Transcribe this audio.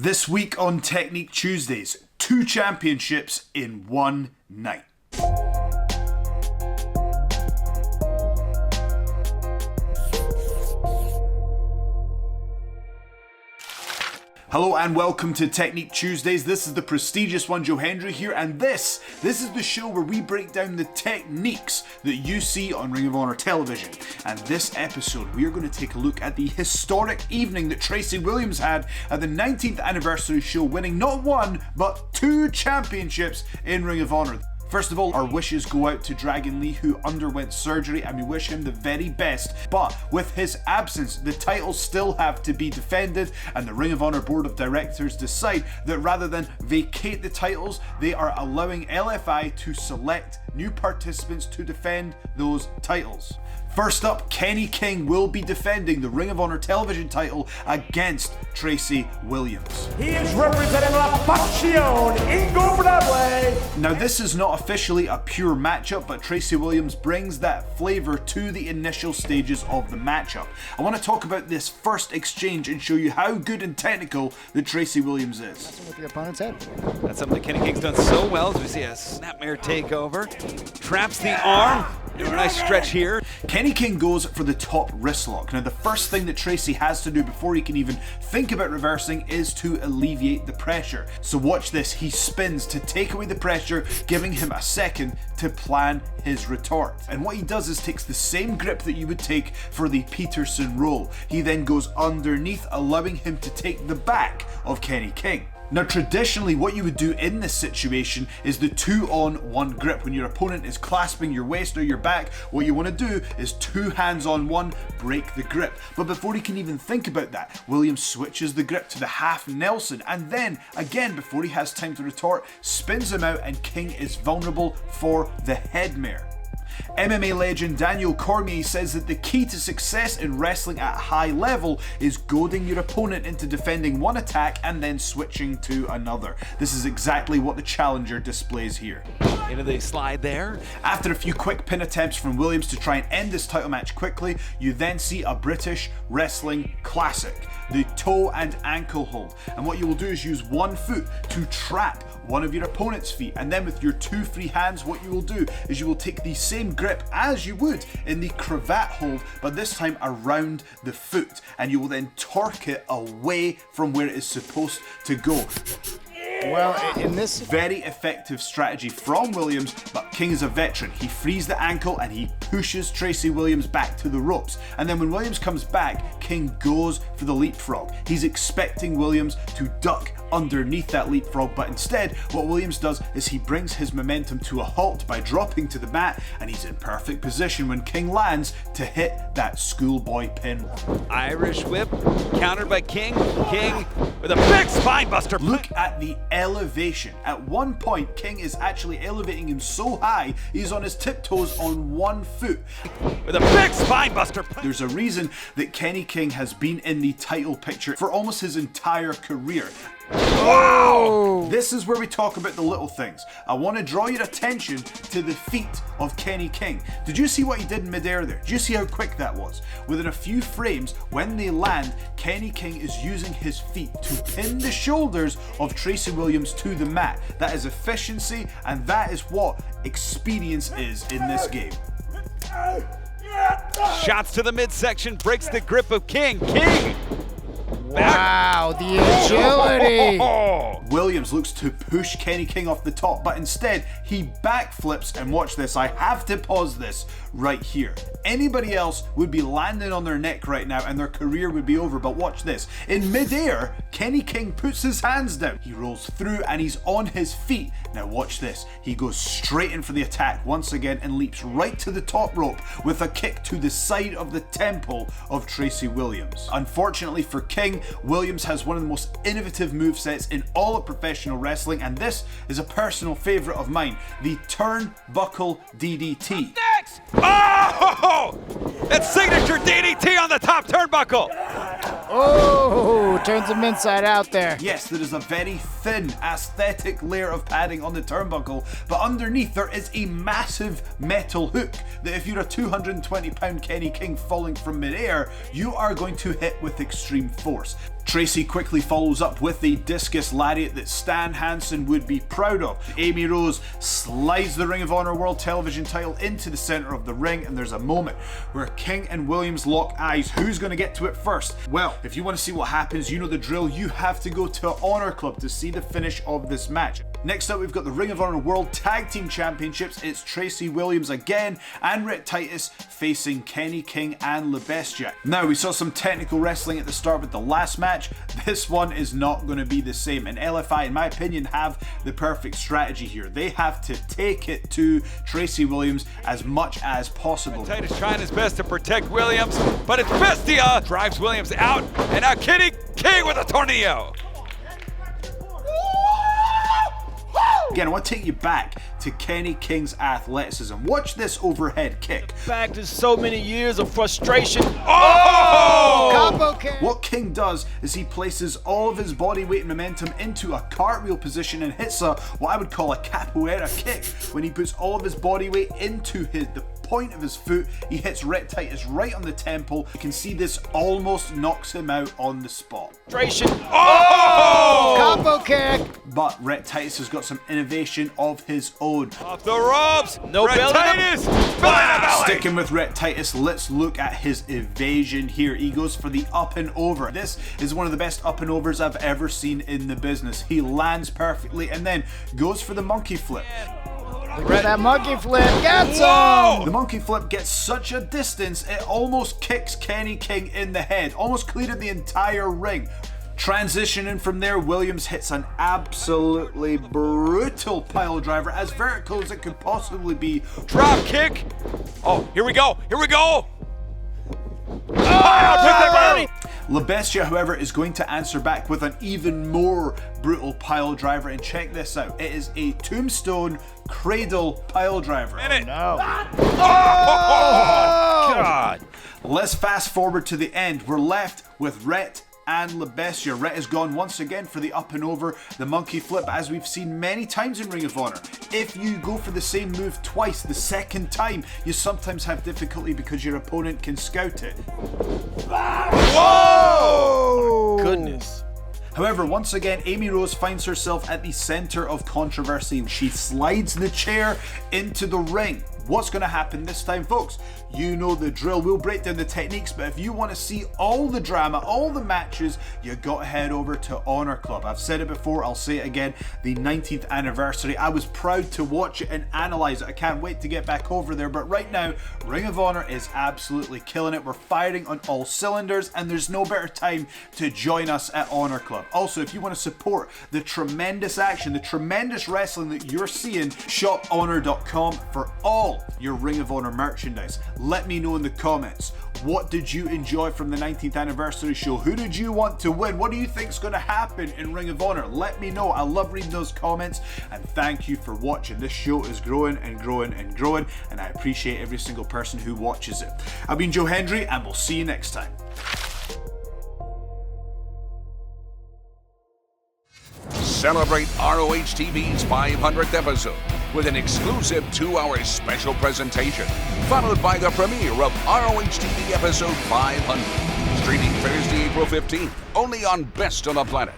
This week on Technique Tuesdays, 2 championships in one night. Hello and welcome to Technique Tuesdays. This is the prestigious one, Joe Hendry here, and this is the show where we break down the techniques that you see on Ring of Honor television. And this episode, we are going to take a look at the historic evening that Tracy Williams had at the 19th anniversary show, winning not 1, but 2 championships in Ring of Honor. First of all, our wishes go out to Dragon Lee, who underwent surgery, and we wish him the very best. But with his absence, the titles still have to be defended, and the Ring of Honor Board of Directors decide that rather than vacate the titles, they are allowing LFI to select new participants to defend those titles. First up, Kenny King will be defending the Ring of Honor television title against Tracy Williams. He is representing La Facción Ingobernable. Now, this is not officially a pure matchup, but Tracy Williams brings that flavour to the initial stages of the matchup. I want to talk about this first exchange and show you how good and technical that Tracy Williams is. That's what the opponent's head. That's something that Kenny King's done so well, as we see a snapmare takeover. Traps the arm. Doing a nice stretch here. Kenny King goes for the top wrist lock. Now, the first thing that Tracy has to do before he can even think about reversing is to alleviate the pressure. So watch this. He spins to take away the pressure, giving him a second to plan his retort. And what he does is takes the same grip that you would take for the Peterson roll. He then goes underneath, allowing him to take the back of Kenny King. Now, traditionally, what you would do in this situation is the 2-on-1 grip. When your opponent is clasping your waist or your back, what you want to do is 2 hands on 1, break the grip. But before he can even think about that, Williams switches the grip to the half Nelson, and then, again, before he has time to retort, spins him out, and King is vulnerable for the headmare. MMA legend Daniel Cormier says that the key to success in wrestling at a high level is goading your opponent into defending one attack and then switching to another. This is exactly what the challenger displays here. Into the slide there. After a few quick pin attempts from Williams to try and end this title match quickly, you then see a British wrestling classic, the toe and ankle hold. And what you will do is use one foot to trap one of your opponent's feet, and then with your 2 free hands, what you will do is you will take the same grip as you would in the cravat hold, but this time around the foot, and you will then torque it away from where it is supposed to go. Well, in this Very effective strategy from Williams, but King is a veteran. He frees the ankle and he pushes Tracy Williams back to the ropes. And then when Williams comes back, King goes for the leapfrog. He's expecting Williams to duck underneath that leapfrog, but instead what Williams does is he brings his momentum to a halt by dropping to the mat, and he's in perfect position when King lands to hit that schoolboy pin. Irish whip, countered by King. King with a big spinebuster. Look at the elevation. At one point, King is actually elevating him so high, he's on his tiptoes on 1 foot. With a big spinebuster. There's a reason that Kenny King has been in the title picture for almost his entire career. Wow! This is where we talk about the little things. I want to draw your attention to the feet of Kenny King. Did you see what he did in midair there? Did you see how quick that was? Within a few frames, when they land, Kenny King is using his feet to pin the shoulders of Tracy Williams to the mat. That is efficiency, and that is what experience is in this game. Shots to the midsection, breaks the grip of King. King! wow, the agility. Williams looks to push Kenny King off the top, but instead he backflips, and watch this. I have to pause this right here. Anybody else would be landing on their neck right now and their career would be over, but watch this. In midair, Kenny King puts his hands down. He rolls through and he's on his feet. Now watch this. He goes straight in for the attack once again and leaps right to the top rope with a kick to the side of the temple of Tracy Williams. Unfortunately for King, Williams has one of the most innovative movesets in all of professional wrestling, and this is a personal favorite of mine, the Turn Buckle Ddt. Next! Oh! That's signature DDT on the top turnbuckle! Oh, turns him inside out there. Yes, there is a very thin aesthetic layer of padding on the turnbuckle, but underneath there is a massive metal hook that if you're a 220-pound Kenny King falling from midair, you are going to hit with extreme force. Tracy quickly follows up with the discus lariat that Stan Hansen would be proud of. Amy Rose slides the Ring of Honor World Television title into the center of the ring, and there's a moment where King and Williams lock eyes. Who's going to get to it first? Well, if you want to see what happens, you know the drill. You have to go to Honor Club to see the finish of this match. Next up, we've got the Ring of Honor World Tag Team Championships. It's Tracy Williams again and Rhett Titus facing Kenny King and Lebestia. Now, we saw some technical wrestling at the start with the last match. This one is not going to be the same, and LFI, in my opinion, have the perfect strategy here. They have to take it to Tracy Williams as much as possible. Titus trying his best to protect Williams, but it's Bestia drives Williams out, and now Kenny King with a tornado. Again, I want to take you back to Kenny King's athleticism. Watch this overhead kick. Back to so many years of frustration. Oh! Combo kick. What King does is he places all of his body weight and momentum into a cartwheel position and hits what I would call a capoeira kick. When he puts all of his body weight into the point of his foot, he hits Rhett Titus right on the temple. You can see this almost knocks him out on the spot. Frustration. Oh! Combo kick. But Rhett Titus has got some innovation of his own. Off the ropes. No belly. Titus. Belly. Sticking with Rhett Titus, let's look at his evasion here. He goes for the up and over. This is one of the best up and overs I've ever seen in the business. He lands perfectly and then goes for the monkey flip. Look at that monkey flip. Gets Whoa! him. The monkey flip gets such a distance, it almost kicks Kenny King in the head, almost cleared the entire ring. Transitioning from there, Williams hits an absolutely brutal pile driver, as vertical as it could possibly be. Drop kick. Oh, here we go. Here we go. Lebestia, however, is going to answer back with an even more brutal pile driver, and check this out. It is a tombstone cradle pile driver. No. Oh, God. Let's fast forward to the end. We're left with Rhett and Lebestia. Rhett has gone once again for the up and over, the monkey flip, as we've seen many times in Ring of Honor. If you go for the same move twice, the second time, you sometimes have difficulty because your opponent can scout it. Whoa! Goodness. However, once again, Amy Rose finds herself at the center of controversy. She slides the chair into the ring. What's going to happen this time, folks? You know the drill. We'll break down the techniques, but if you want to see all the drama, all the matches, you got to head over to Honor Club. I've said it before, I'll say it again, the 19th anniversary. I was proud to watch it and analyze it. I can't wait to get back over there, but right now, Ring of Honor is absolutely killing it. We're firing on all cylinders, and there's no better time to join us at Honor Club. Also, if you want to support the tremendous action, the tremendous wrestling that you're seeing, shophonor.com for all your Ring of Honor merchandise. Let me know in the comments, what did you enjoy from the 19th anniversary show? Who did you want to win? What do you think is going to happen in Ring of Honor? Let me know. I love reading those comments, and thank you for watching. This show is growing and growing and growing, and I appreciate every single person who watches it. I've been Joe Hendry, and we'll see you next time. Celebrate ROH TV's 500th episode with an exclusive 2-hour special presentation, followed by the premiere of ROH TV episode 500, streaming Thursday, April 15th, only on Best on the Planet.